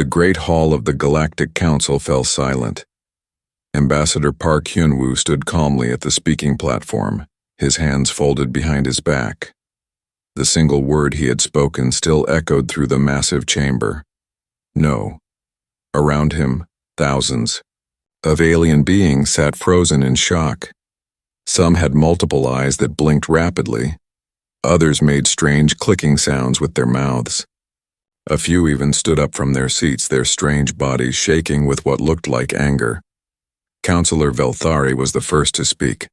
The great hall of the Galactic Council fell silent. Ambassador Park Hyun-woo stood calmly at the speaking platform, his hands folded behind his back. The single word he had spoken still echoed through the massive chamber. No. Around him, thousands of alien beings sat frozen in shock. Some had multiple eyes that blinked rapidly. Others made strange clicking sounds with their mouths. A few even stood up from their seats, their strange bodies shaking with what looked like anger. Counselor Velthari was the first to speak.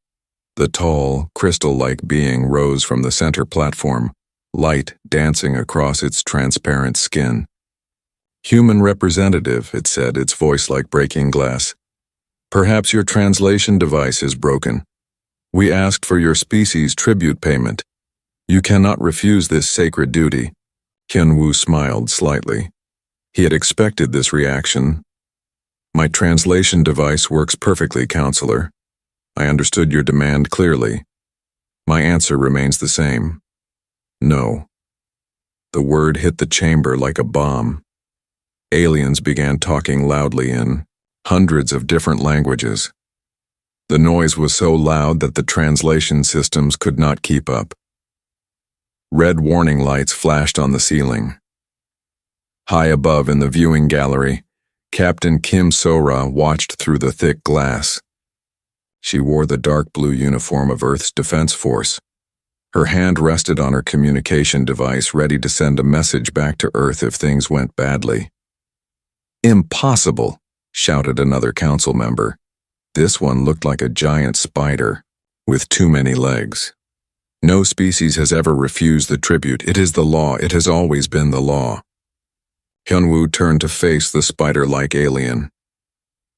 The tall, crystal-like being rose from the center platform, light dancing across its transparent skin. "Human representative," it said, its voice like breaking glass. "Perhaps your translation device is broken. We asked for your species' tribute payment. You cannot refuse this sacred duty." Hyun-woo smiled slightly. He had expected this reaction. "My translation device works perfectly, Counselor. I understood your demand clearly. My answer remains the same. No." The word hit the chamber like a bomb. Aliens began talking loudly in hundreds of different languages. The noise was so loud that the translation systems could not keep up. Red warning lights flashed on the ceiling. High above in the viewing gallery, Captain Kim So-ra watched through the thick glass. She wore the dark blue uniform of Earth's Defense Force. Her hand rested on her communication device, ready to send a message back to Earth if things went badly. "Impossible!" shouted another council member. This one looked like a giant spider, with too many legs. "No species has ever refused the tribute. It is the law. It has always been the law." Hyun-woo turned to face the spider-like alien.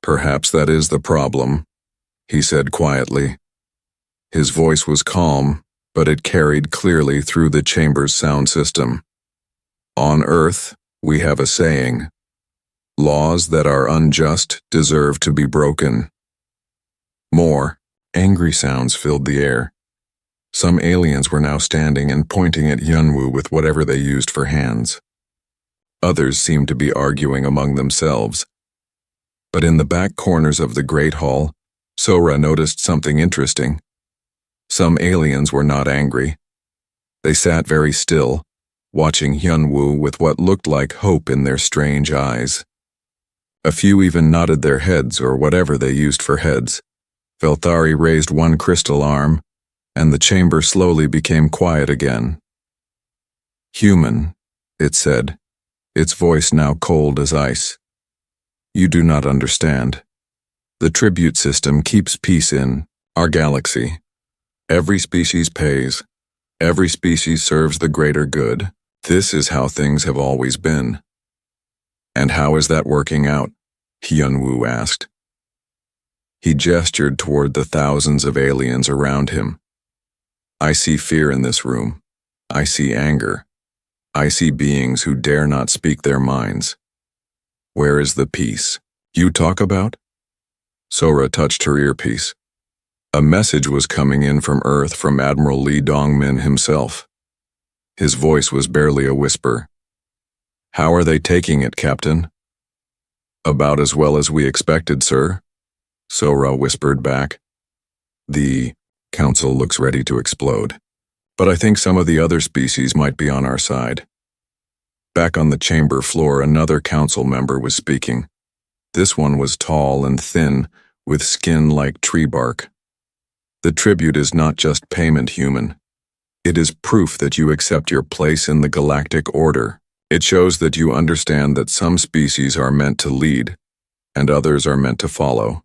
"Perhaps that is the problem," he said quietly. His voice was calm, but it carried clearly through the chamber's sound system. "On Earth, we have a saying. Laws that are unjust deserve to be broken." More angry sounds filled the air. Some aliens were now standing and pointing at Hyun-woo with whatever they used for hands. Others seemed to be arguing among themselves. But in the back corners of the Great Hall, So-ra noticed something interesting. Some aliens were not angry. They sat very still, watching Hyun-woo with what looked like hope in their strange eyes. A few even nodded their heads, or whatever they used for heads. Velthari raised one crystal arm, and the chamber slowly became quiet again. "Human," it said, its voice now cold as ice. "You do not understand. The tribute system keeps peace in our galaxy. Every species pays. Every species serves the greater good. This is how things have always been." "And how is that working out?" Hyun-woo asked. He gestured toward the thousands of aliens around him. "I see fear in this room. I see anger. I see beings who dare not speak their minds. Where is the peace you talk about?" So-ra touched her earpiece. A message was coming in from Earth from Admiral Lee Dong-min himself. His voice was barely a whisper. "How are they taking it, Captain?" "About as well as we expected, sir," So-ra whispered back. "The Council looks ready to explode, but I think some of the other species might be on our side." Back on the chamber floor, another council member was speaking. This one was tall and thin, with skin like tree bark. "The tribute is not just payment, human. It is proof that you accept your place in the galactic order. It shows that you understand that some species are meant to lead, and others are meant to follow."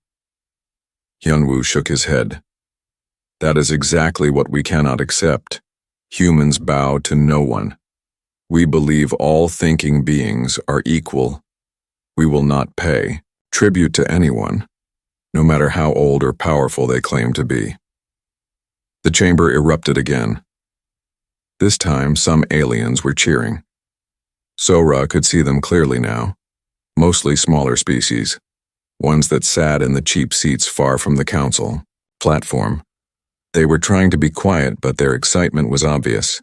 Hyun-woo shook his head. "That is exactly what we cannot accept. Humans bow to no one. We believe all thinking beings are equal. We will not pay tribute to anyone, no matter how old or powerful they claim to be." The chamber erupted again. This time, some aliens were cheering. So-ra could see them clearly now, mostly smaller species, ones that sat in the cheap seats far from the council platform. They were trying to be quiet, but their excitement was obvious.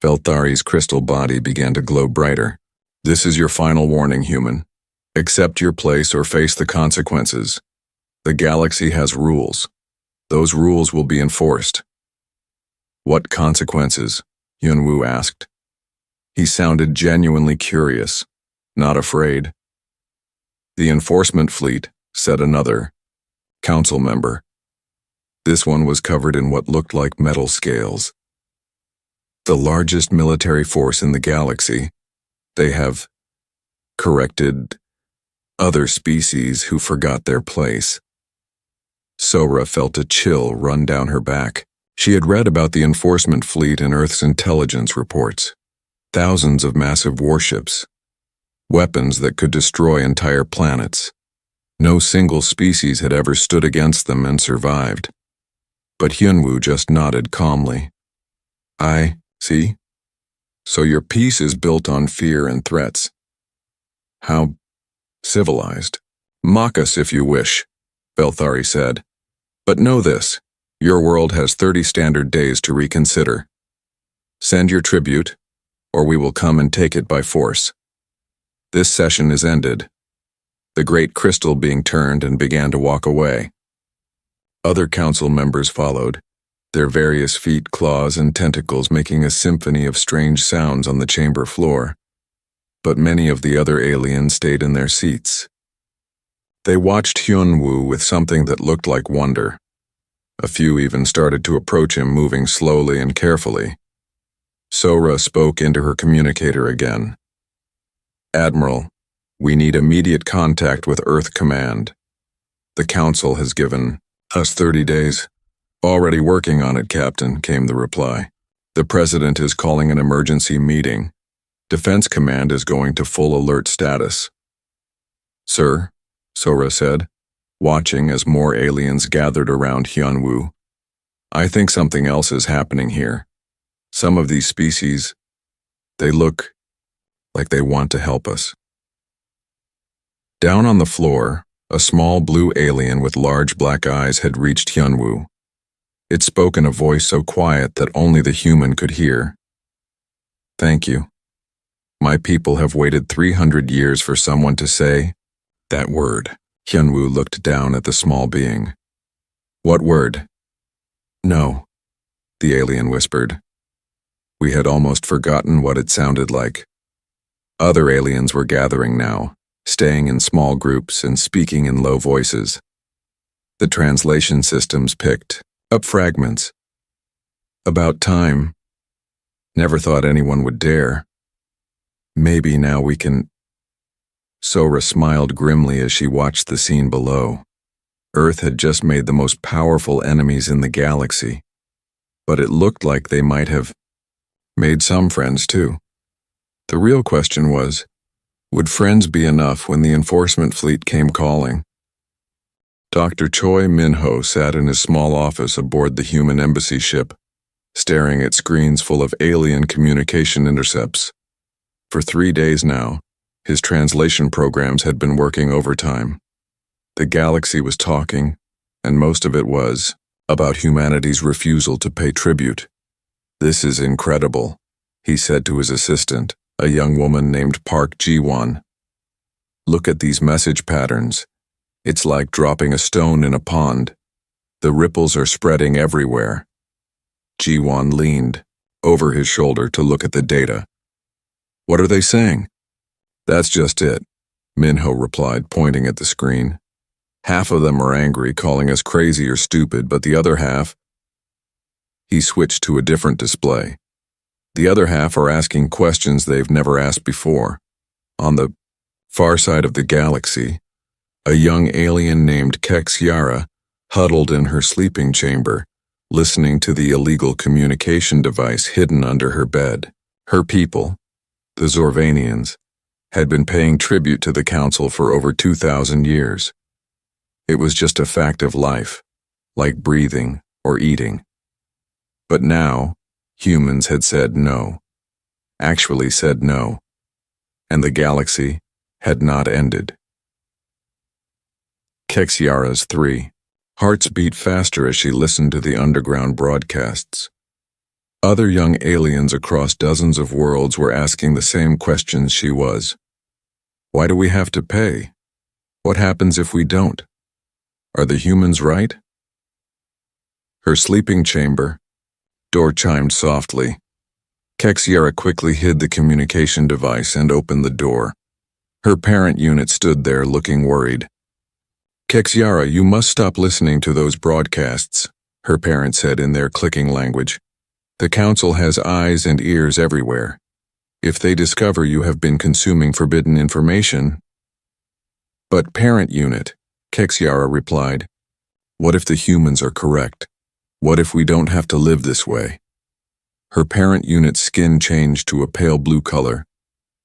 Velthari's crystal body began to glow brighter. This is your final warning, human. Accept your place or face the consequences. The galaxy has rules. Those rules will be enforced. What consequences? Hyunwoo asked. He sounded genuinely curious, not afraid. The enforcement fleet, said another council member. This one was covered in what looked like metal scales. The largest military force in the galaxy. They have corrected other species who forgot their place. Sora felt a chill run down her back. She had read about the enforcement fleet in Earth's intelligence reports. Thousands of massive warships. Weapons that could destroy entire planets. No single species had ever stood against them and survived. But Hyunwoo just nodded calmly. I see. So your peace is built on fear and threats. How civilized. Mock us if you wish, Belthari said. But know this, your world has 30 standard days to reconsider. Send your tribute, or we will come and take it by force. This session is ended. The great crystal being turned and began to walk away. Other council members followed, their various feet, claws, and tentacles making a symphony of strange sounds on the chamber floor. But many of the other aliens stayed in their seats. They watched Hyunwoo with something that looked like wonder. A few even started to approach him, moving slowly and carefully. Sora spoke into her communicator again. Admiral, we need immediate contact with Earth Command. The Council has given us 30 days. Already working on it, Captain, came the reply. The President is calling an emergency meeting. Defense Command is going to full alert status. Sir, Sora said, watching as more aliens gathered around Hyunwoo. I think something else is happening here. Some of these species, they look like they want to help us. Down on the floor, a small blue alien with large black eyes had reached Hyunwoo. It spoke in a voice so quiet that only the human could hear. Thank you. My people have waited 300 years for someone to say that word. Hyunwoo looked down at the small being. What word? No, the alien whispered. We had almost forgotten what it sounded like. Other aliens were gathering now, staying in small groups and speaking in low voices. The translation systems picked up fragments. About time. Never thought anyone would dare. Maybe now we can... Sora smiled grimly as she watched the scene below. Earth had just made the most powerful enemies in the galaxy, but it looked like they might have made some friends too. The real question was, would friends be enough when the enforcement fleet came calling? Dr. Choi Minho sat in his small office aboard the human embassy ship, staring at screens full of alien communication intercepts. For 3 days now, his translation programs had been working overtime. The galaxy was talking, and most of it was about humanity's refusal to pay tribute. This is incredible, he said to his assistant, a young woman named Park Ji-won. Look at these message patterns. It's like dropping a stone in a pond. The ripples are spreading everywhere. Ji-won leaned over his shoulder to look at the data. What are they saying? That's just it, Minho replied, pointing at the screen. Half of them are angry, calling us crazy or stupid, but the other half... He switched to a different display. The other half are asking questions they've never asked before. On the far side of the galaxy, a young alien named Kexiara huddled in her sleeping chamber, listening to the illegal communication device hidden under her bed. Her people, the Zorvanians, had been paying tribute to the Council for over 2,000 years. It was just a fact of life, like breathing or eating. But now, humans had said no, actually said no, and the galaxy had not ended. Kexiara's 3 hearts beat faster as she listened to the underground broadcasts. Other young aliens across dozens of worlds were asking the same questions she was. Why do we have to pay? What happens if we don't? Are the humans right? Her sleeping chamber. Door chimed softly. Kexiara quickly hid the communication device and opened the door. Her parent unit stood there looking worried. Kexiara, you must stop listening to those broadcasts, her parent said in their clicking language. The council has eyes and ears everywhere. If they discover you have been consuming forbidden information— But parent unit, Kexiara replied. What if the humans are correct? What if we don't have to live this way? Her parent unit's skin changed to a pale blue color,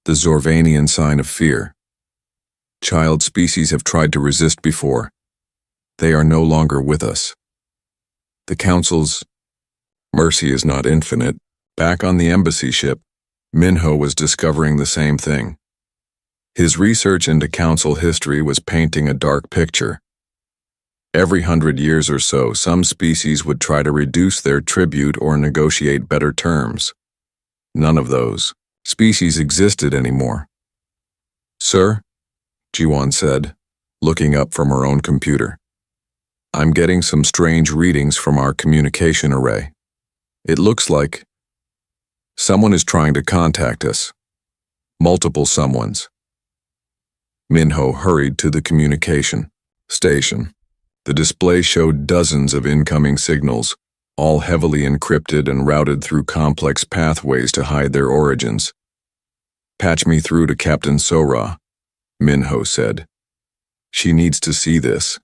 the Zorvanian sign of fear. Child species have tried to resist before. They are no longer with us. The council's mercy is not infinite. Back on the embassy ship, Minho was discovering the same thing. His research into council history was painting a dark picture. Every 100 years or so, some species would try to reduce their tribute or negotiate better terms. None of those species existed anymore. Sir, Jiwan said, looking up from her own computer. I'm getting some strange readings from our communication array. It looks like someone is trying to contact us. Multiple someones. Minho hurried to the communication station. The display showed dozens of incoming signals, all heavily encrypted and routed through complex pathways to hide their origins. Patch me through to Captain Sora, Minho said. She needs to see this.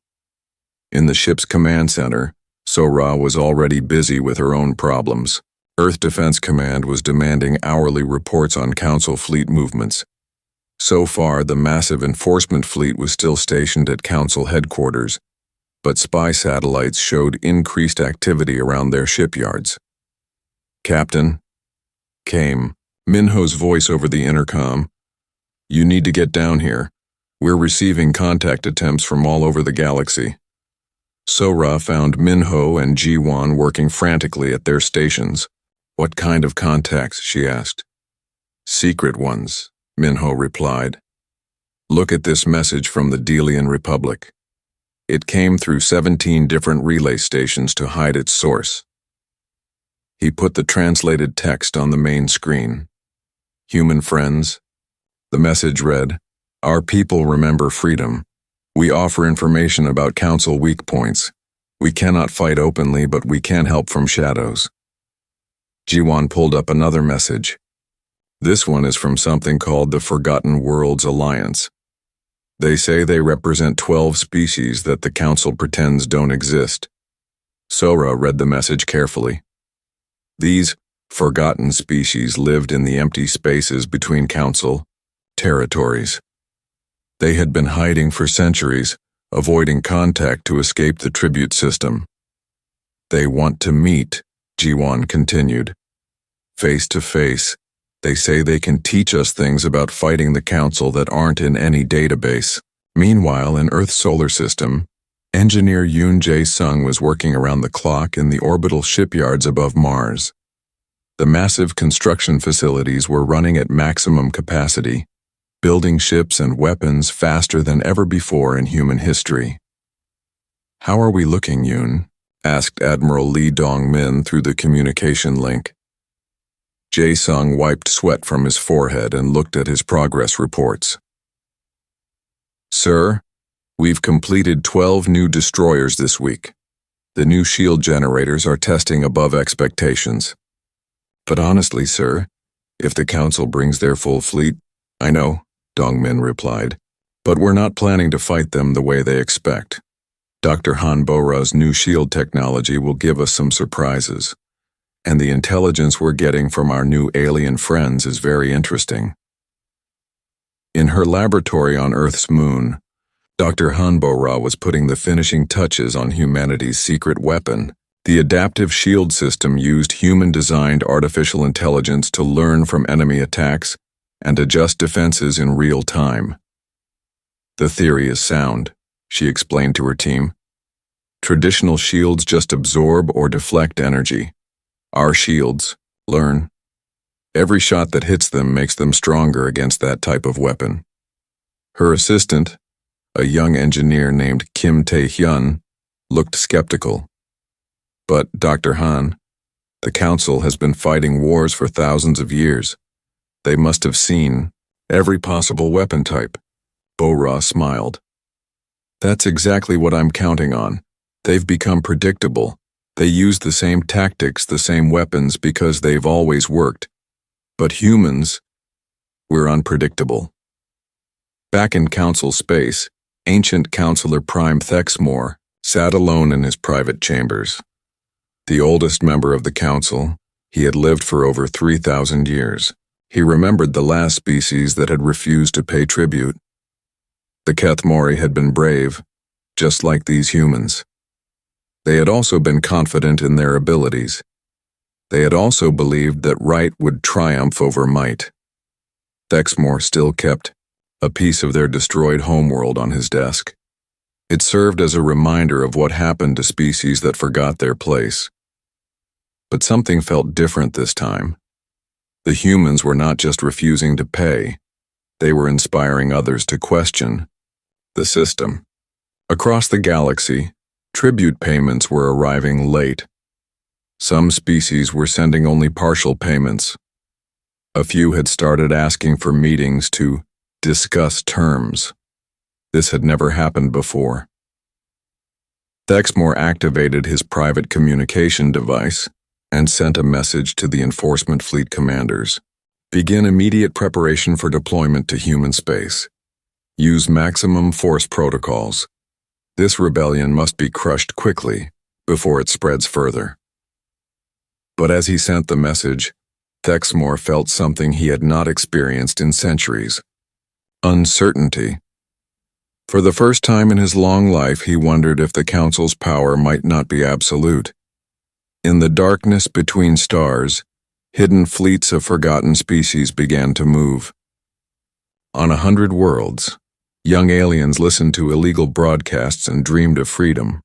In the ship's command center, Sora was already busy with her own problems. Earth Defense Command was demanding hourly reports on Council fleet movements. So far, the massive enforcement fleet was still stationed at Council headquarters, but spy satellites showed increased activity around their shipyards. Captain, came Minho's voice over the intercom. You need to get down here. We're receiving contact attempts from all over the galaxy. Sora found Minho and Jiwan working frantically at their stations. What kind of contacts? She asked. Secret ones, Minho replied. Look at this message from the Delian Republic. It came through 17 different relay stations to hide its source. He put the translated text on the main screen. Human friends. The message read, Our people remember freedom. We offer information about Council weak points. We cannot fight openly, but we can help from shadows. Jiwan pulled up another message. This one is from something called the Forgotten Worlds Alliance. They say they represent 12 species that the Council pretends don't exist. Sora read the message carefully. These forgotten species lived in the empty spaces between Council territories. They had been hiding for centuries, avoiding contact to escape the tribute system. They want to meet, Jiwan continued. Face to face. They say they can teach us things about fighting the Council that aren't in any database. Meanwhile, in Earth's solar system, engineer Yoon Jae-sung was working around the clock in the orbital shipyards above Mars. The massive construction facilities were running at maximum capacity, building ships and weapons faster than ever before in human history. How are we looking, Yoon? Asked Admiral Lee Dong-min through the communication link. Jae-sung wiped sweat from his forehead and looked at his progress reports. Sir, we've completed 12 new destroyers this week. The new shield generators are testing above expectations. But honestly, sir, if the Council brings their full fleet— I know, Dong-min replied, but we're not planning to fight them the way they expect. Dr. Han Bora's new shield technology will give us some surprises. And the intelligence we're getting from our new alien friends is very interesting. In her laboratory on Earth's moon, Dr. Hanbora was putting the finishing touches on humanity's secret weapon. The adaptive shield system used human-designed artificial intelligence to learn from enemy attacks and adjust defenses in real time. The theory is sound, she explained to her team. Traditional shields just absorb or deflect energy. Our shields, Learn. Every shot that hits them makes them stronger against that type of weapon. Her assistant, a young engineer named Kim Tae-hyun, looked skeptical. But, Dr. Han, the Council has been fighting wars for thousands of years. They must have seen every possible weapon type. Bo-Ra smiled. That's exactly what I'm counting on. They've become predictable. They use the same tactics, the same weapons, because they've always worked. But humans, we're unpredictable. Back in Council space, ancient Counselor Prime Thexmore sat alone in his private chambers. The oldest member of the Council, he had lived for over 3,000 years. He remembered the last species that had refused to pay tribute. The Kethmori had been brave, just like these humans. They had also been confident in their abilities. They had also believed that right would triumph over might. Thexmore still kept a piece of their destroyed homeworld on his desk. It served as a reminder of what happened to species that forgot their place. But something felt different this time. The humans were not just refusing to pay, they were inspiring others to question the system. Across the galaxy, tribute payments were arriving late. Some species were sending only partial payments. A few had started asking for meetings to discuss terms. This had never happened before. Thexmore activated his private communication device and sent a message to the enforcement fleet commanders. Begin immediate preparation for deployment to human space. Use maximum force protocols. This rebellion must be crushed quickly before it spreads further. But as he sent the message, Thexmore felt something he had not experienced in centuries: uncertainty. For the first time in his long life, he wondered if the Council's power might not be absolute. In the darkness between stars, hidden fleets of forgotten species began to move. On 100 worlds, young aliens listened to illegal broadcasts and dreamed of freedom.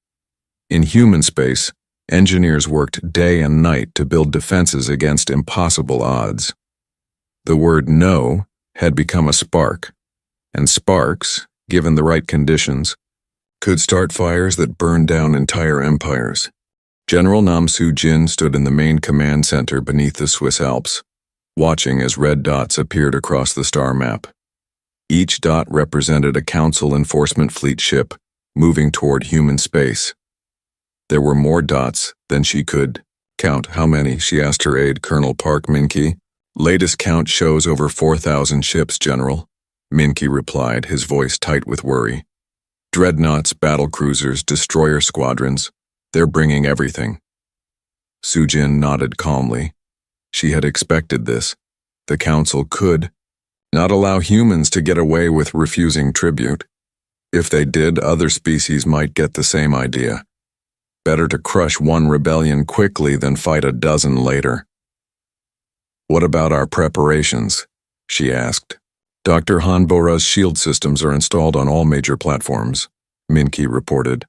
In human space, engineers worked day and night to build defenses against impossible odds. The word no had become a spark, and sparks, given the right conditions, could start fires that burned down entire empires. General Nam Soo-jin stood in the main command center beneath the Swiss Alps, watching as red dots appeared across the star map. Each dot represented a Council enforcement fleet ship moving toward human space. There were more dots than she could count. How many? She asked her aide, Colonel Park Min-ki. Latest count shows over 4,000 ships, General. Min-ki replied, his voice tight with worry. Dreadnoughts, battlecruisers, destroyer squadrons. They're bringing everything. Soo-jin nodded calmly. She had expected this. The Council could not allow humans to get away with refusing tribute. If they did, other species might get the same idea. Better to crush one rebellion quickly than fight a dozen later. What about our preparations? She asked. Dr. Han Bo-Ra's shield systems are installed on all major platforms, Min-ki reported.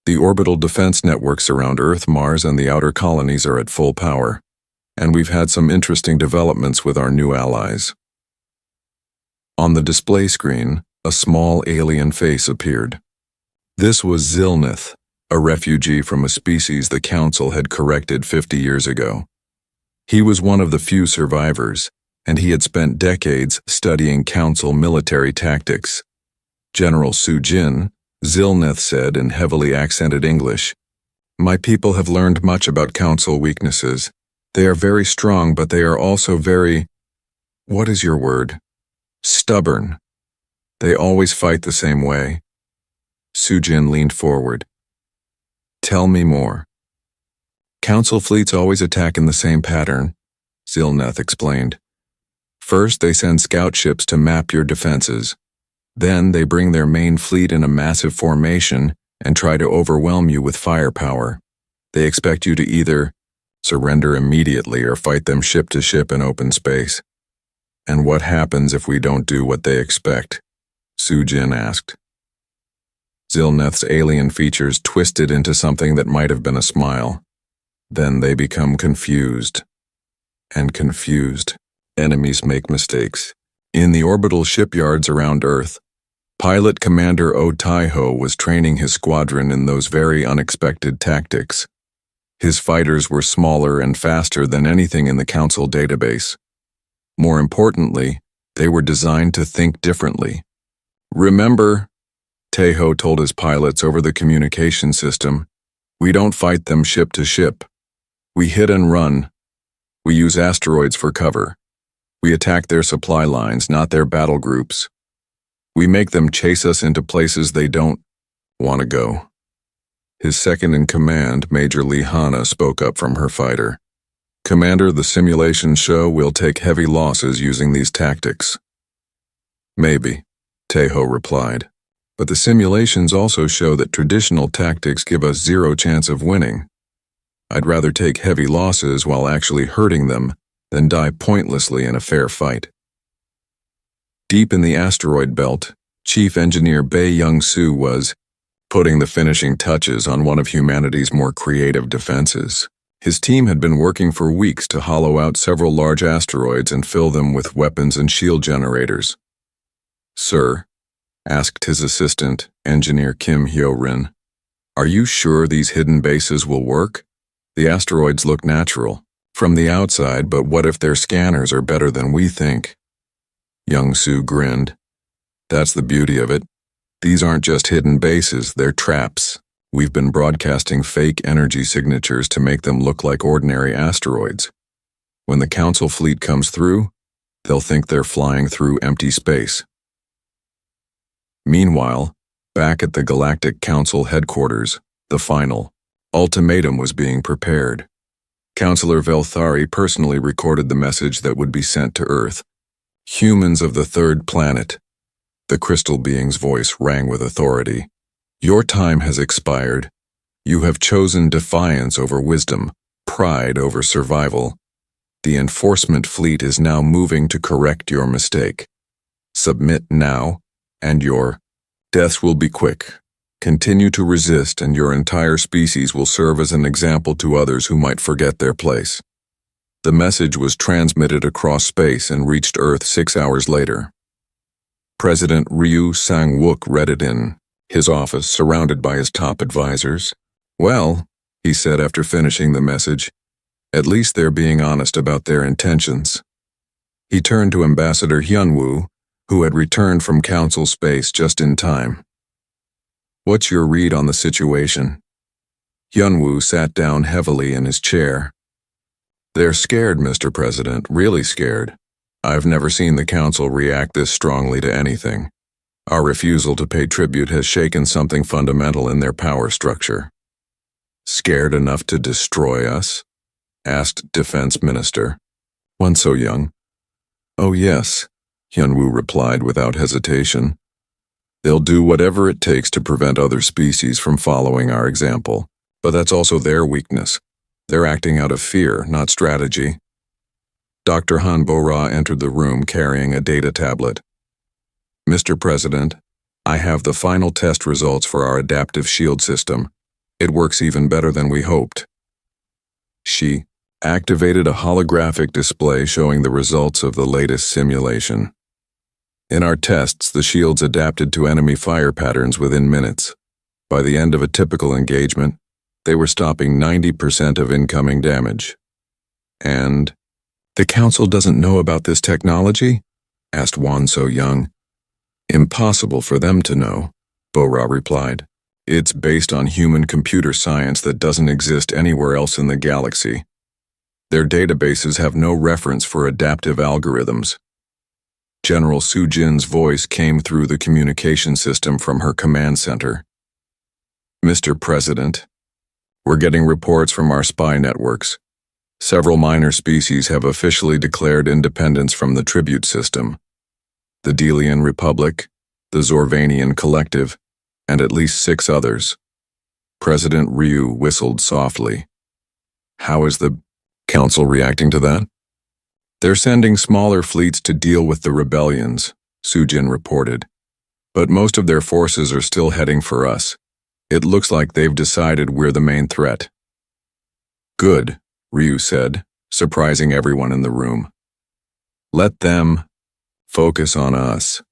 The orbital defense networks around Earth, Mars, and the outer colonies are at full power, and we've had some interesting developments with our new allies. On the display screen, a small alien face appeared. This was Zilnith, a refugee from a species the Council had corrected 50 years ago. He was one of the few survivors, and he had spent decades studying Council military tactics. General Soo-jin, Zilnith said in heavily accented English, "My people have learned much about Council weaknesses. They are very strong, but they are also very, what is your word? Stubborn. They always fight the same way." Soo-jin leaned forward. "Tell me more." "Council fleets always attack in the same pattern," Zilnith explained. "First, they send scout ships to map your defenses. Then they bring their main fleet in a massive formation and try to overwhelm you with firepower. They expect you to either surrender immediately or fight them ship to ship in open space." "And what happens if we don't do what they expect?" Soo-jin asked. Zilneth's alien features twisted into something that might have been a smile. "Then they become confused." and confused. Enemies make mistakes. In the orbital shipyards around Earth, Pilot Commander O Taiho was training his squadron in those very unexpected tactics. His fighters were smaller and faster than anything in the Council database. More importantly, they were designed to think differently. "Remember," Taiho told his pilots over the communication system, "we don't fight them ship to ship. We hit and run. We use asteroids for cover. We attack their supply lines, not their battle groups. We make them chase us into places they don't want to go." His second-in-command, Major Lee Hana, spoke up from her fighter. "Commander, the simulations show we'll take heavy losses using these tactics." "Maybe," Taiho replied, "but the simulations also show that traditional tactics give us zero chance of winning. I'd rather take heavy losses while actually hurting them than die pointlessly in a fair fight." Deep in the asteroid belt, Chief Engineer Bae Young-soo was putting the finishing touches on one of humanity's more creative defenses. His team had been working for weeks to hollow out several large asteroids and fill them with weapons and shield generators. "Sir," asked his assistant, Engineer Kim Hyo-rin, "are you sure these hidden bases will work? The asteroids look natural from the outside, but what if their scanners are better than we think?" Young-soo grinned. "That's the beauty of it. These aren't just hidden bases, they're traps. We've been broadcasting fake energy signatures to make them look like ordinary asteroids. When the Council fleet comes through, they'll think they're flying through empty space." Meanwhile, back at the Galactic Council headquarters, the final ultimatum was being prepared. Councillor Velthari personally recorded the message that would be sent to Earth. "Humans of the third planet," the crystal being's voice rang with authority, "your time has expired. You have chosen defiance over wisdom, pride over survival. The enforcement fleet is now moving to correct your mistake. Submit now, and your deaths will be quick. Continue to resist, and your entire species will serve as an example to others who might forget their place." The message was transmitted across space and reached Earth 6 hours later. President Ryu Sang-wook read it in his office, surrounded by his top advisors. "Well," he said after finishing the message, "at least they're being honest about their intentions." He turned to Ambassador Hyunwoo, who had returned from Council space just in time. "What's your read on the situation?" Hyunwoo sat down heavily in his chair. "They're scared, Mr. President, really scared. I've never seen the Council react this strongly to anything. Our refusal to pay tribute has shaken something fundamental in their power structure." "Scared enough to destroy us?" asked Defense Minister. "One so young." "Oh yes," Hyunwoo replied without hesitation. "They'll do whatever it takes to prevent other species from following our example, but that's also their weakness. They're acting out of fear, not strategy." Dr. Han Bo-ra entered the room carrying a data tablet. "Mr. President, I have the final test results for our adaptive shield system. It works even better than we hoped." She activated a holographic display showing the results of the latest simulation. "In our tests, the shields adapted to enemy fire patterns within minutes. By the end of a typical engagement, they were stopping 90% of incoming damage." "And the Council doesn't know about this technology?" asked Won So-young. "Impossible for them to know," Bo-ra replied. "It's based on human computer science that doesn't exist anywhere else in the galaxy. Their databases have no reference for adaptive algorithms." General Su-jin's voice came through the communication system from her command center. "Mr. President, we're getting reports from our spy networks. Several minor species have officially declared independence from the tribute system. The Delian Republic, the Zorvanian Collective, and at least 6 others." President Ryu whistled softly. "How is the Council reacting to that?" "They're sending smaller fleets to deal with the rebellions," Su-jin reported. "But most of their forces are still heading for us. It looks like they've decided we're the main threat." "Good," Ryu said, surprising everyone in the room. Let them focus on us.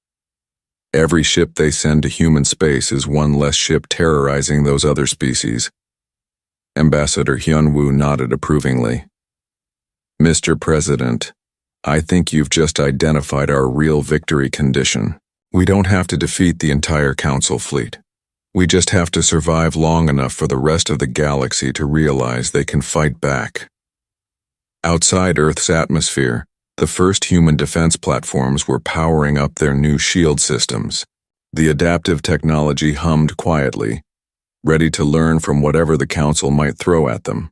Every ship they send to human space is one less ship terrorizing those other species. Ambassador Hyunwoo nodded approvingly. Mr. President, I think you've just identified our real victory condition. We don't have to defeat the entire Council fleet. We just have to survive long enough for the rest of the galaxy to realize they can fight back. Outside Earth's atmosphere, the first human defense platforms were powering up their new shield systems. The adaptive technology hummed quietly, ready to learn from whatever the Council might throw at them.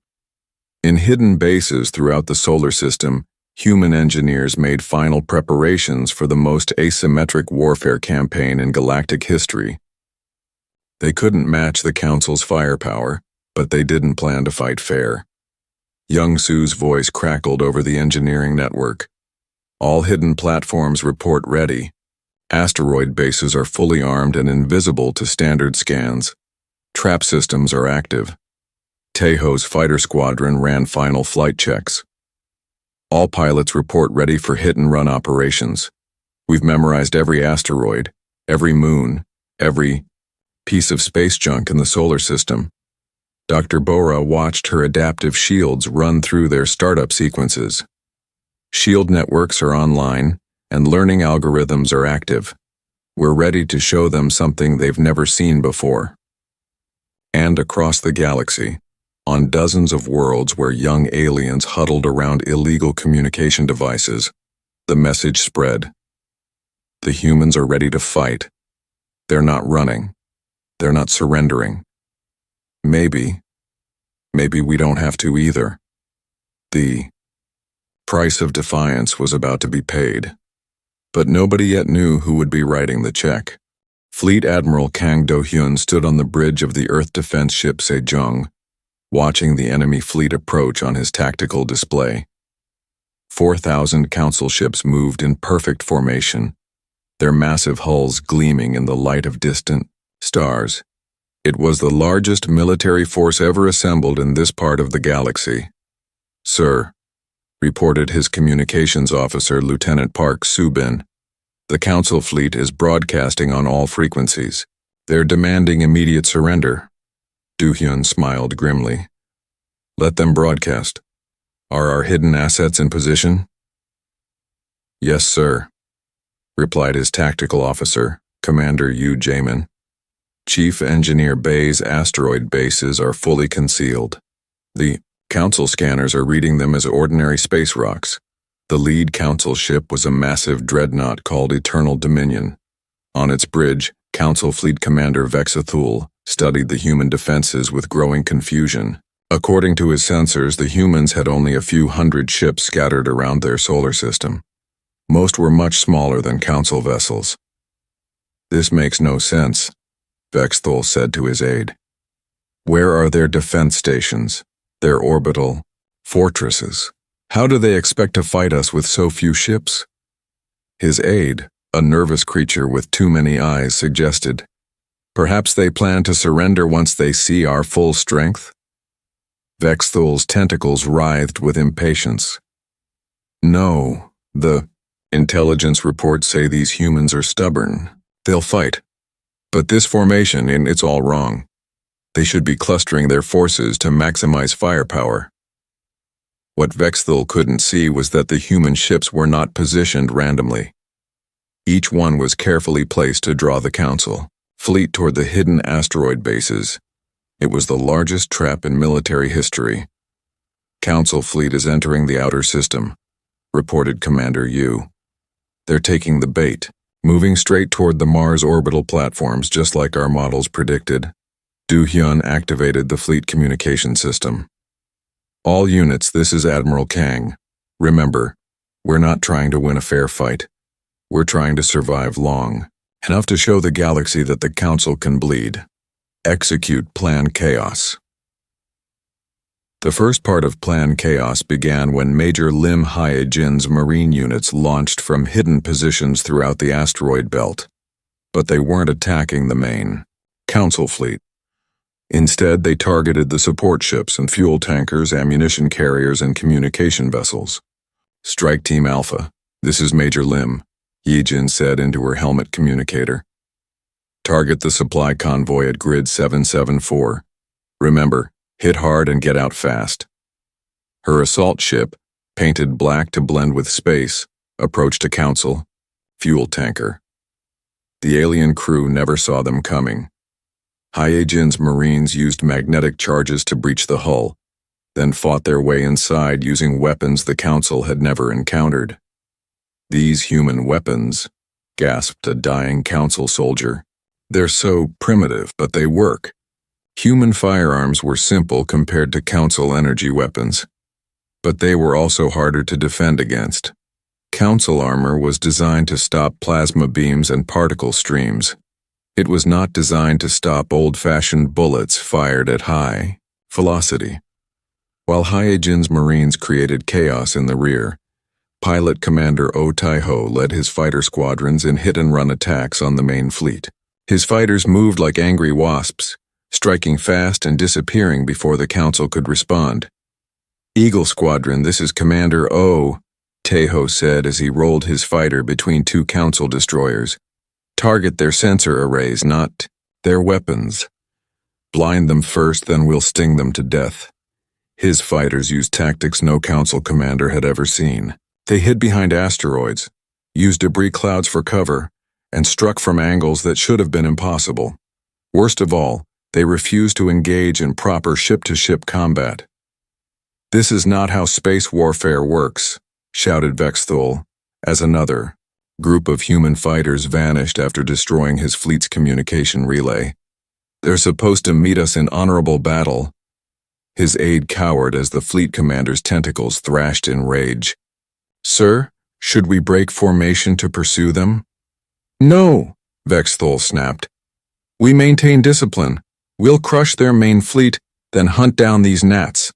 In hidden bases throughout the solar system, human engineers made final preparations for the most asymmetric warfare campaign in galactic history. They couldn't match the Council's firepower, but they didn't plan to fight fair. Young Su's voice crackled over the engineering network. All hidden platforms report ready. Asteroid bases are fully armed and invisible to standard scans. Trap systems are active. Taeho's fighter squadron ran final flight checks. All pilots report ready for hit-and-run operations. We've memorized every asteroid, every moon, every piece of space junk in the solar system. Dr. Bora watched her adaptive shields run through their startup sequences. Shield networks are online, and learning algorithms are active. We're ready to show them something they've never seen before. And across the galaxy, on dozens of worlds where young aliens huddled around illegal communication devices, the message spread. The humans are ready to fight. They're not running. They're not surrendering. Maybe we don't have to either. The price of defiance was about to be paid. But nobody yet knew who would be writing the check. Fleet Admiral Kang Do-hyun stood on the bridge of the Earth defense ship Sejong, watching the enemy fleet approach on his tactical display. 4,000 Council ships moved in perfect formation, their massive hulls gleaming in the light of distant stars. It was the largest military force ever assembled in this part of the galaxy. Sir, reported his communications officer, Lieutenant Park Soo-bin, the Council fleet is broadcasting on all frequencies. They're demanding immediate surrender. Do-hyun smiled grimly. Let them broadcast. Are our hidden assets in position? Yes, sir, replied his tactical officer, Commander Yu Jaemin. Chief Engineer Bay's asteroid bases are fully concealed. The Council scanners are reading them as ordinary space rocks. The lead Council ship was a massive dreadnought called Eternal Dominion. On its bridge, Council Fleet Commander Vexathul studied the human defenses with growing confusion. According to his sensors, the humans had only a few hundred ships scattered around their solar system. Most were much smaller than Council vessels. This makes no sense, Vexathul said to his aide. Where are their defense stations, their orbital fortresses? How do they expect to fight us with so few ships? His aide, a nervous creature with too many eyes, suggested, perhaps they plan to surrender once they see our full strength? Vexthul's tentacles writhed with impatience. No, the intelligence reports say these humans are stubborn. They'll fight. But this formation, it's all wrong. They should be clustering their forces to maximize firepower. What Vexthul couldn't see was that the human ships were not positioned randomly. Each one was carefully placed to draw the Council fleet toward the hidden asteroid bases. It was the largest trap in military history. Council fleet is entering the outer system, reported Commander Yu. They're taking the bait, moving straight toward the Mars orbital platforms just like our models predicted. Do-hyun activated the fleet communication system. All units, this is Admiral Kang. Remember, we're not trying to win a fair fight. We're trying to survive long, enough to show the galaxy that the Council can bleed. Execute Plan Chaos. The first part of Plan Chaos began when Major Lim Hae-jin's marine units launched from hidden positions throughout the asteroid belt. But they weren't attacking the main Council fleet. Instead, they targeted the support ships and fuel tankers, ammunition carriers, and communication vessels. "Strike Team Alpha, this is Major Lim," Yijin said into her helmet communicator. "Target the supply convoy at grid 774. Remember, hit hard and get out fast." Her assault ship, painted black to blend with space, approached a council fuel tanker. The alien crew never saw them coming. Hyejin's Marines used magnetic charges to breach the hull, then fought their way inside using weapons the Council had never encountered. "These human weapons," gasped a dying Council soldier. "They're so primitive, but they work." Human firearms were simple compared to Council energy weapons, but they were also harder to defend against. Council armor was designed to stop plasma beams and particle streams. It was not designed to stop old-fashioned bullets fired at high velocity. While Hyejin's Marines created chaos in the rear, Pilot Commander O Taiho led his fighter squadrons in hit-and-run attacks on the main fleet. His fighters moved like angry wasps, striking fast and disappearing before the Council could respond. "Eagle Squadron, this is Commander O," Taiho said as he rolled his fighter between two Council destroyers. "Target their sensor arrays, not their weapons. Blind them first, then we'll sting them to death." His fighters used tactics no Council commander had ever seen. They hid behind asteroids, used debris clouds for cover, and struck from angles that should have been impossible. Worst of all, they refused to engage in proper ship-to-ship combat. "This is not how space warfare works," shouted Vexthul, as another group of human fighters vanished after destroying his fleet's communication relay. "They're supposed to meet us in honorable battle." His aide cowered as the fleet commander's tentacles thrashed in rage. "Sir, should we break formation to pursue them?" "No," Vexthul snapped. "We maintain discipline. We'll crush their main fleet, then hunt down these gnats."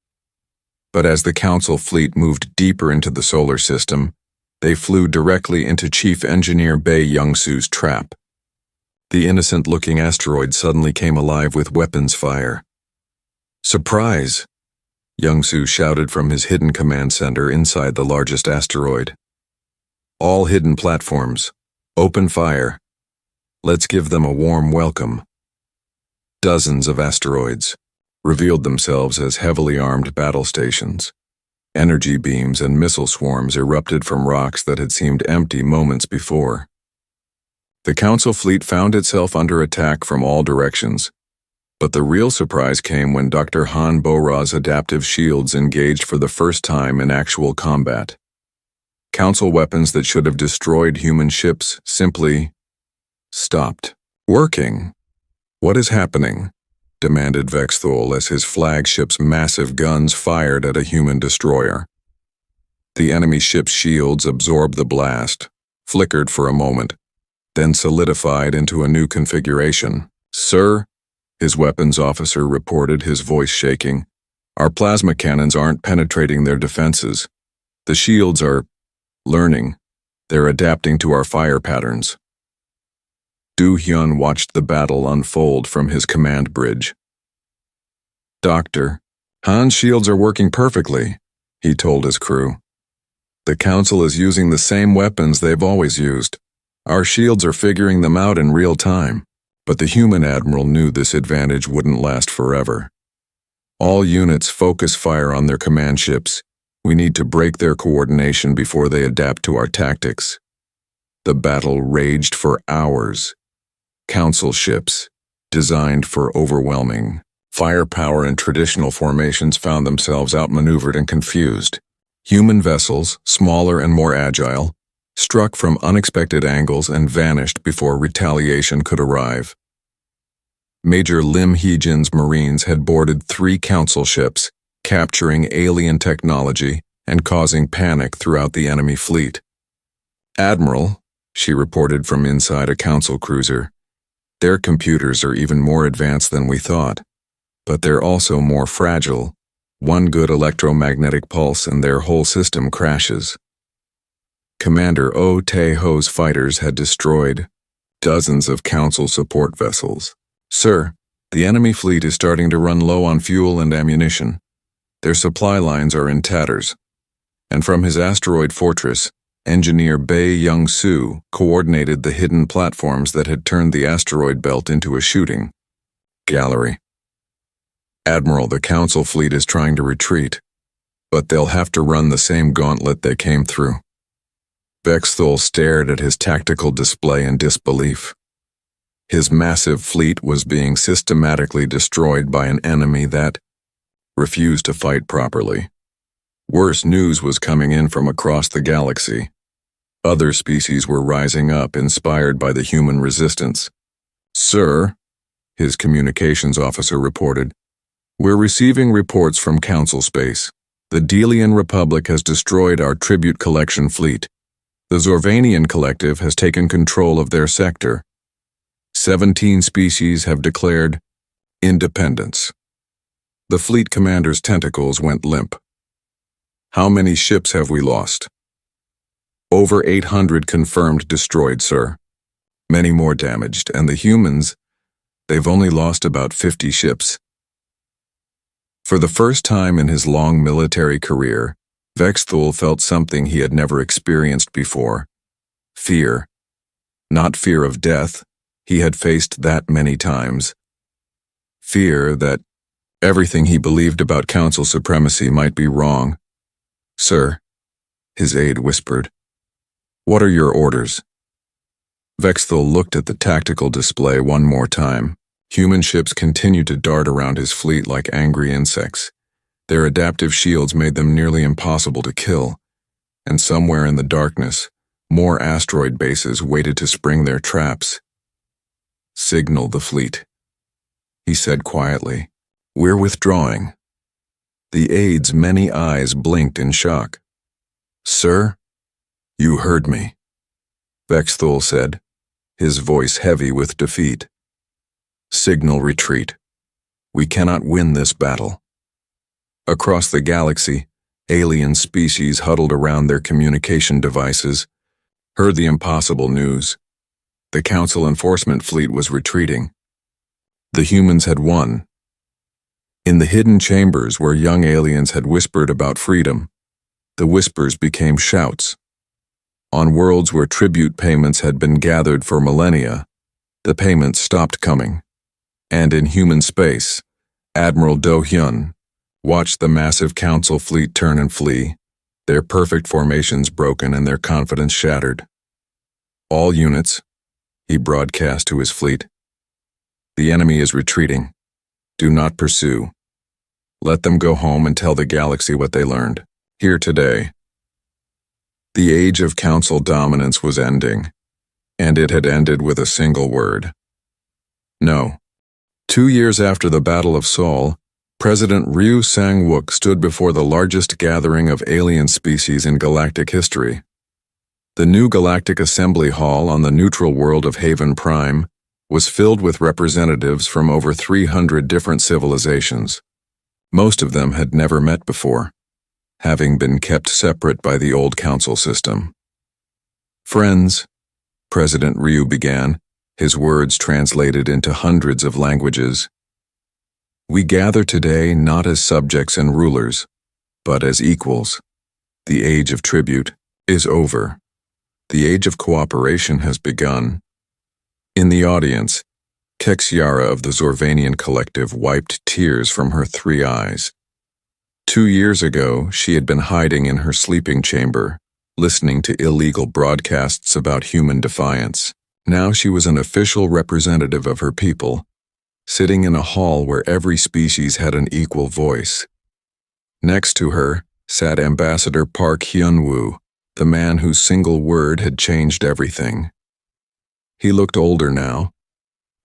But as the Council fleet moved deeper into the solar system, they flew directly into Chief Engineer Bei Youngsu's trap. The innocent-looking asteroid suddenly came alive with weapons fire. "Surprise!" Youngsu shouted from his hidden command center inside the largest asteroid. "All hidden platforms, open fire. Let's give them a warm welcome." Dozens of asteroids revealed themselves as heavily armed battle stations. Energy beams and missile swarms erupted from rocks that had seemed empty moments before. The Council fleet found itself under attack from all directions. But the real surprise came when Dr. Han Bora's adaptive shields engaged for the first time in actual combat. Council weapons that should have destroyed human ships simply stopped working. "What is happening?" demanded Vexthul as his flagship's massive guns fired at a human destroyer. The enemy ship's shields absorbed the blast, flickered for a moment, then solidified into a new configuration. "Sir," his weapons officer reported, his voice shaking, "our plasma cannons aren't penetrating their defenses. The shields are learning. They're adapting to our fire patterns." Du Hyun watched the battle unfold from his command bridge. "Doctor, Han's shields are working perfectly," he told his crew. "The Council is using the same weapons they've always used. Our shields are figuring them out in real time." But the human admiral knew this advantage wouldn't last forever. "All units focus fire on their command ships. We need to break their coordination before they adapt to our tactics." The battle raged for hours. Council ships, designed for overwhelming firepower in traditional formations, found themselves outmaneuvered and confused. Human vessels, smaller and more agile, struck from unexpected angles and vanished before retaliation could arrive. Major Lim Heejin's Marines had boarded 3 Council ships, capturing alien technology and causing panic throughout the enemy fleet. "Admiral," she reported from inside a Council cruiser, "their computers are even more advanced than we thought, but they're also more fragile. One good electromagnetic pulse and their whole system crashes." Commander O Taeho's fighters had destroyed dozens of Council support vessels. "Sir, The enemy fleet is starting to run low on fuel and ammunition. Their supply lines are in tatters. And from his asteroid fortress, engineer Bae Young-soo coordinated the hidden platforms that had turned the asteroid belt into a shooting gallery. Admiral, the Council fleet is trying to retreat, but they'll have to run the same gauntlet they came through. Vexthul stared at his tactical display in disbelief. His massive fleet was being systematically destroyed by an enemy that refused to fight properly. Worse news was coming in from across the galaxy. Other species were rising up, inspired by the human resistance. "Sir," his communications officer reported, "we're receiving reports from Council Space. The Delian Republic has destroyed our tribute collection fleet. The Zorvanian Collective has taken control of their sector. 17 species have declared independence." The fleet commander's tentacles went limp. "How many ships have we lost?" "Over 800 confirmed destroyed, sir. Many more damaged, and the humans, they've only lost about 50 ships." For the first time in his long military career, Vexthul felt something he had never experienced before. Fear. Not fear of death, he had faced that many times. Fear that everything he believed about Council supremacy might be wrong. "Sir," his aide whispered, "what are your orders?" Vexthul looked at the tactical display one more time. Human ships continued to dart around his fleet like angry insects. Their adaptive shields made them nearly impossible to kill, and somewhere in the darkness, more asteroid bases waited to spring their traps. "Signal the fleet," he said quietly. "We're withdrawing." The aide's many eyes blinked in shock. "Sir, you heard me," Vexthul said, his voice heavy with defeat. "Signal retreat. We cannot win this battle." Across the galaxy, alien species huddled around their communication devices, heard the impossible news. The Council enforcement fleet was retreating. The humans had won. In the hidden chambers where young aliens had whispered about freedom, the whispers became shouts. On worlds where tribute payments had been gathered for millennia, the payments stopped coming. And in human space, Admiral Do-hyun watched the massive Council fleet turn and flee, their perfect formations broken and their confidence shattered. "All units," he broadcast to his fleet, "the enemy is retreating. Do not pursue. Let them go home and tell the galaxy what they learned here today." The age of Council dominance was ending, and it had ended with a single word: no. 2 years after the Battle of Seoul, President Ryu Sang-wook stood before the largest gathering of alien species in galactic history. The new Galactic Assembly Hall on the neutral world of Haven Prime was filled with representatives from over 300 different civilizations. Most of them had never met before, having been kept separate by the old Council system. "Friends," President Ryu began, his words translated into hundreds of languages, "we gather today not as subjects and rulers, but as equals. The age of tribute is over. The age of cooperation has begun." In the audience, Kexiara of the Zorvanian Collective wiped tears from her 3 eyes. 2 years ago, she had been hiding in her sleeping chamber, listening to illegal broadcasts about human defiance. Now she was an official representative of her people, sitting in a hall where every species had an equal voice. Next to her sat Ambassador Park Hyun-woo, the man whose single word had changed everything. He looked older now,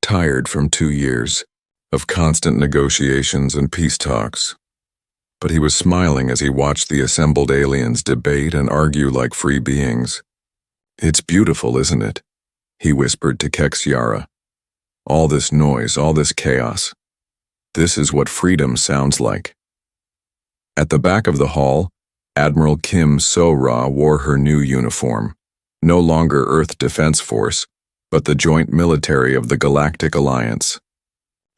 tired from 2 years of constant negotiations and peace talks. But he was smiling as he watched the assembled aliens debate and argue like free beings. "It's beautiful, isn't it?" he whispered to Kexiara. "All this noise, all this chaos. This is what freedom sounds like." At the back of the hall, Admiral Kim So-ra wore her new uniform, no longer Earth Defense Force, but the joint military of the Galactic Alliance.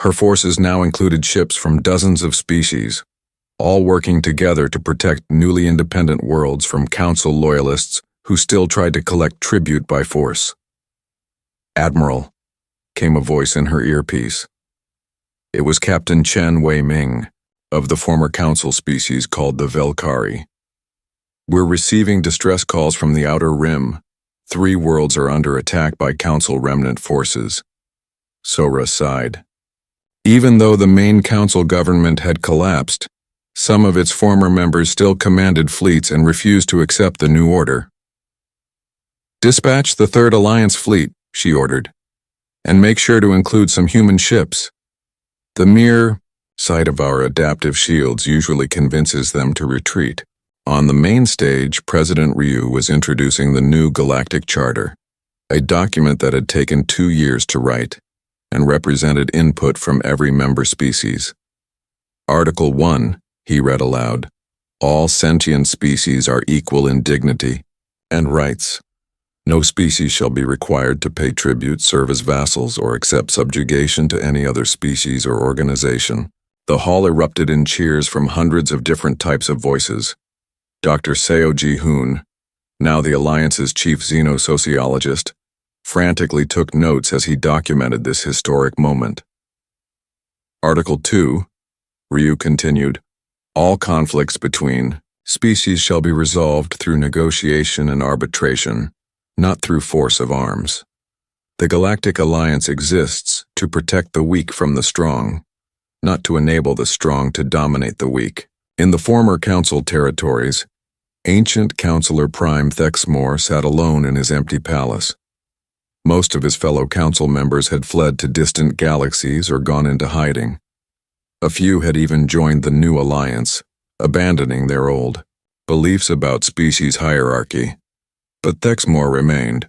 Her forces now included ships from dozens of species, all working together to protect newly independent worlds from Council loyalists who still tried to collect tribute by force. "Admiral," came a voice in her earpiece. It was Captain Chen Wei-Ming, of the former Council species called the Velkari. "We're receiving distress calls from the Outer Rim. 3 worlds are under attack by Council remnant forces." Sora sighed. Even though the main Council government had collapsed, some of its former members still commanded fleets and refused to accept the new order. "Dispatch the Third Alliance fleet," she ordered, "and make sure to include some human ships. The mere sight of our adaptive shields usually convinces them to retreat." On the main stage, President Ryu was introducing the new Galactic Charter, a document that had taken 2 years to write and represented input from every member species. Article 1, he read aloud, "All sentient species are equal in dignity and rights. No species shall be required to pay tribute, serve as vassals, or accept subjugation to any other species or organization." The hall erupted in cheers from hundreds of different types of voices. Dr. Seo Ji-hoon, now the Alliance's chief xenosociologist, frantically took notes as he documented this historic moment. Article 2, Ryu continued, "All conflicts between species shall be resolved through negotiation and arbitration, not through force of arms. The Galactic Alliance exists to protect the weak from the strong, not to enable the strong to dominate the weak." In the former Council territories, ancient Councilor Prime Thexmore sat alone in his empty palace. Most of his fellow Council members had fled to distant galaxies or gone into hiding. A few had even joined the new alliance, abandoning their old beliefs about species hierarchy. But Thexmore remained,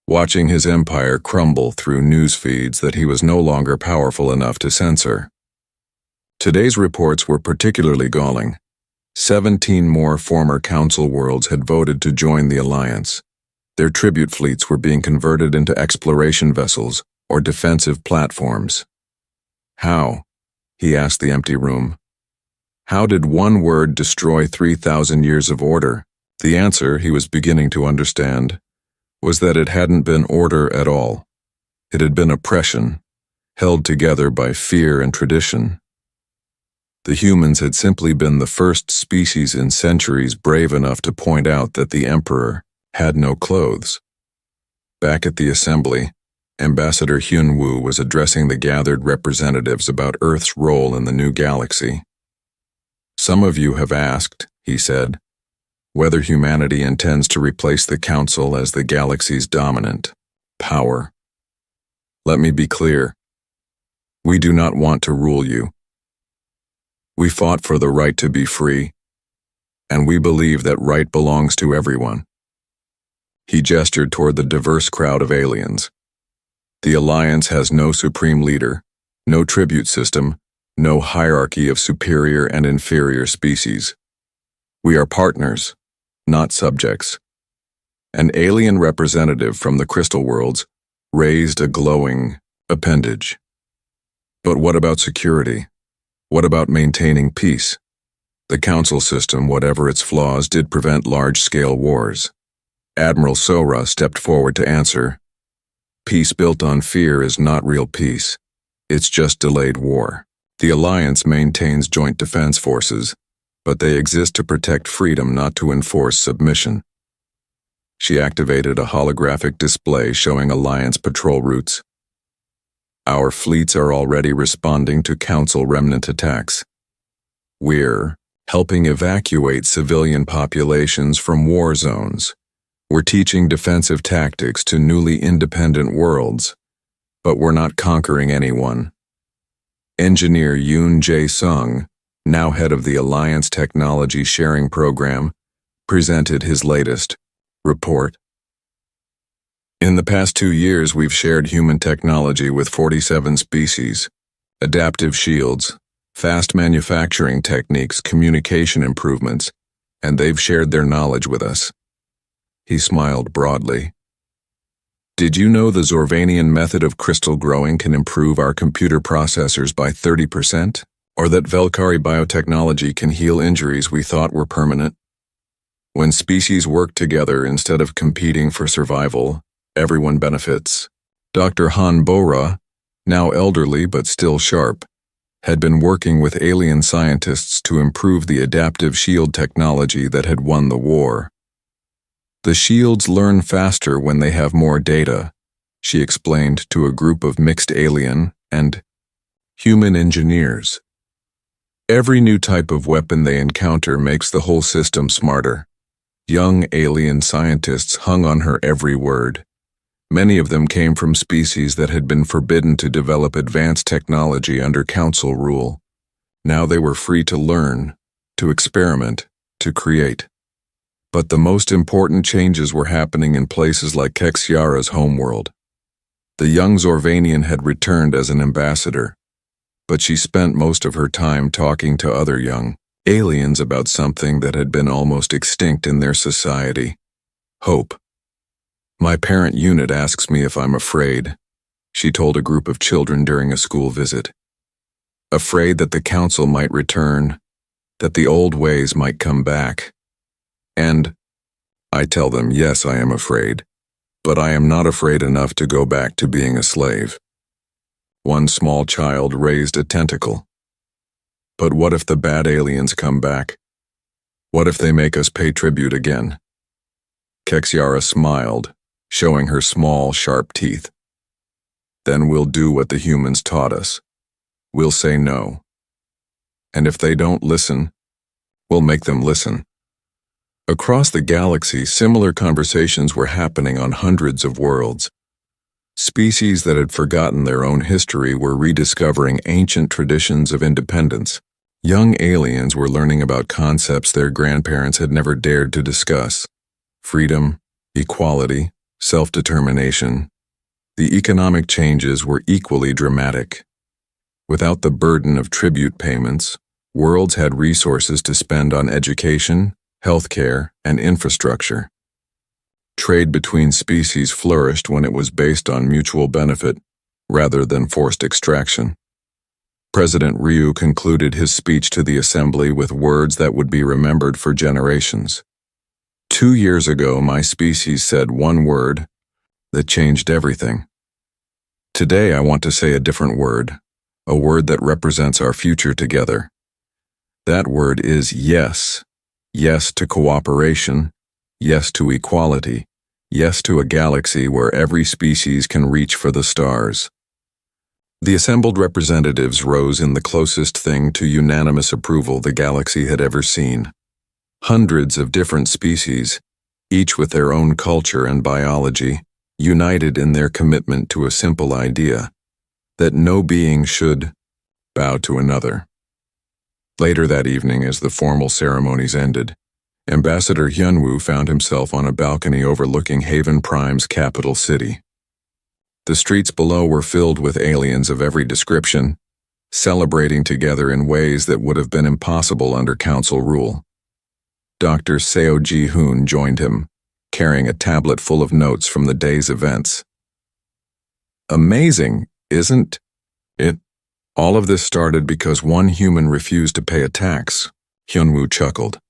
watching his empire crumble through news feeds that he was no longer powerful enough to censor. Today's reports were particularly galling. 17 more former Council worlds had voted to join the Alliance. Their tribute fleets were being converted into exploration vessels or defensive platforms. How? He asked the empty room. How did one word destroy 3,000 years of order? The answer, he was beginning to understand, was that it hadn't been order at all. It had been oppression, held together by fear and tradition. The humans had simply been the first species in centuries brave enough to point out that the Emperor had no clothes. Back at the assembly, Ambassador Hyun-woo was addressing the gathered representatives about Earth's role in the new galaxy. "Some of you have asked," he said, "whether humanity intends to replace the Council as the galaxy's dominant power. Let me be clear. We do not want to rule you. We fought for the right to be free, and we believe that right belongs to everyone." He gestured toward the diverse crowd of aliens. "The Alliance has no supreme leader, no tribute system, no hierarchy of superior and inferior species. We are partners, not subjects." An alien representative from the Crystal Worlds raised a glowing appendage. "But what about security? What about maintaining peace? The Council system, whatever its flaws, did prevent large-scale wars." Admiral Sora stepped forward to answer. "Peace built on fear is not real peace. It's just delayed war. The Alliance maintains joint defense forces, but they exist to protect freedom, not to enforce submission." She activated a holographic display showing Alliance patrol routes. "Our fleets are already responding to Council remnant attacks. We're helping evacuate civilian populations from war zones. We're teaching defensive tactics to newly independent worlds, but we're not conquering anyone." Engineer Yoon Jae-sung, now head of the Alliance Technology Sharing Program, presented his latest report. "In the past 2 years, we've shared human technology with 47 species, adaptive shields, fast manufacturing techniques, communication improvements, and they've shared their knowledge with us." He smiled broadly. Did you know the Zorvanian method of crystal growing can improve our computer processors by 30%? Or that Velkari biotechnology can heal injuries we thought were permanent? When species work together instead of competing for survival, everyone benefits. Dr. Han Bora, now elderly but still sharp, had been working with alien scientists to improve the adaptive shield technology that had won the war. The shields learn faster when they have more data, she explained to a group of mixed alien and human engineers. Every new type of weapon they encounter makes the whole system smarter. Young alien scientists hung on her every word. Many of them came from species that had been forbidden to develop advanced technology under council rule. Now they were free to learn, to experiment, to create. But the most important changes were happening in places like Kexiara's homeworld. The young Zorvanian had returned as an ambassador, but she spent most of her time talking to other young aliens about something that had been almost extinct in their society: hope. My parent unit asks me if I'm afraid, she told a group of children during a school visit. Afraid that the council might return, that the old ways might come back. And I tell them, yes, I am afraid, but I am not afraid enough to go back to being a slave. One small child raised a tentacle. But what if the bad aliens come back? What if they make us pay tribute again? Kexiara smiled, showing her small, sharp teeth. Then we'll do what the humans taught us. We'll say no. And if they don't listen, we'll make them listen. Across the galaxy, similar conversations were happening on hundreds of worlds. Species that had forgotten their own history were rediscovering ancient traditions of independence. Young aliens were learning about concepts their grandparents had never dared to discuss: freedom, equality, self-determination. The economic changes were equally dramatic. Without the burden of tribute payments, worlds had resources to spend on education, healthcare, and infrastructure. Trade between species flourished when it was based on mutual benefit, rather than forced extraction. President Ryu concluded his speech to the assembly with words that would be remembered for generations. 2 years ago, my species said one word that changed everything. Today, I want to say a different word, a word that represents our future together. That word is yes. Yes to cooperation, yes to equality, yes to a galaxy where every species can reach for the stars. The assembled representatives rose in the closest thing to unanimous approval the galaxy had ever seen. Hundreds of different species, each with their own culture and biology, united in their commitment to a simple idea: that no being should bow to another. Later that evening, as the formal ceremonies ended, Ambassador Hyunwoo found himself on a balcony overlooking Haven Prime's capital city. The streets below were filled with aliens of every description, celebrating together in ways that would have been impossible under council rule. Dr. Seo Ji-hoon joined him, carrying a tablet full of notes from the day's events. Amazing, isn't it? All of this started because one human refused to pay a tax, Hyunwoo chuckled.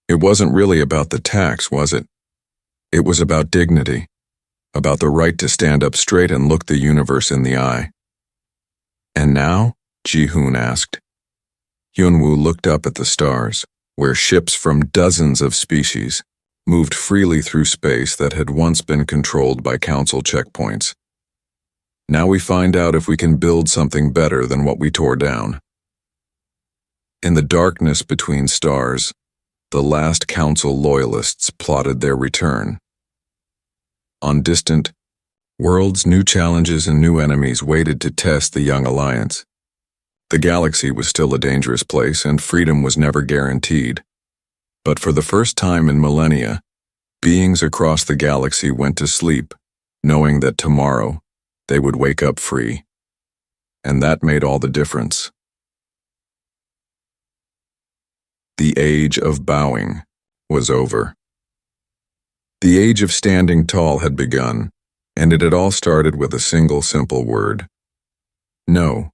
It wasn't really about the tax, was it? It was about dignity, about the right to stand up straight and look the universe in the eye. And now? Ji-hoon asked. Hyunwoo looked up at the stars, where ships from dozens of species moved freely through space that had once been controlled by council checkpoints. Now we find out if we can build something better than what we tore down. In the darkness between stars, the last council loyalists plotted their return. On distant worlds, new challenges and new enemies waited to test the young alliance. The galaxy was still a dangerous place, and freedom was never guaranteed. But for the first time in millennia, beings across the galaxy went to sleep, knowing that tomorrow they would wake up free. And that made all the difference. The age of bowing was over. The age of standing tall had begun, And it had all started with a single simple word. No.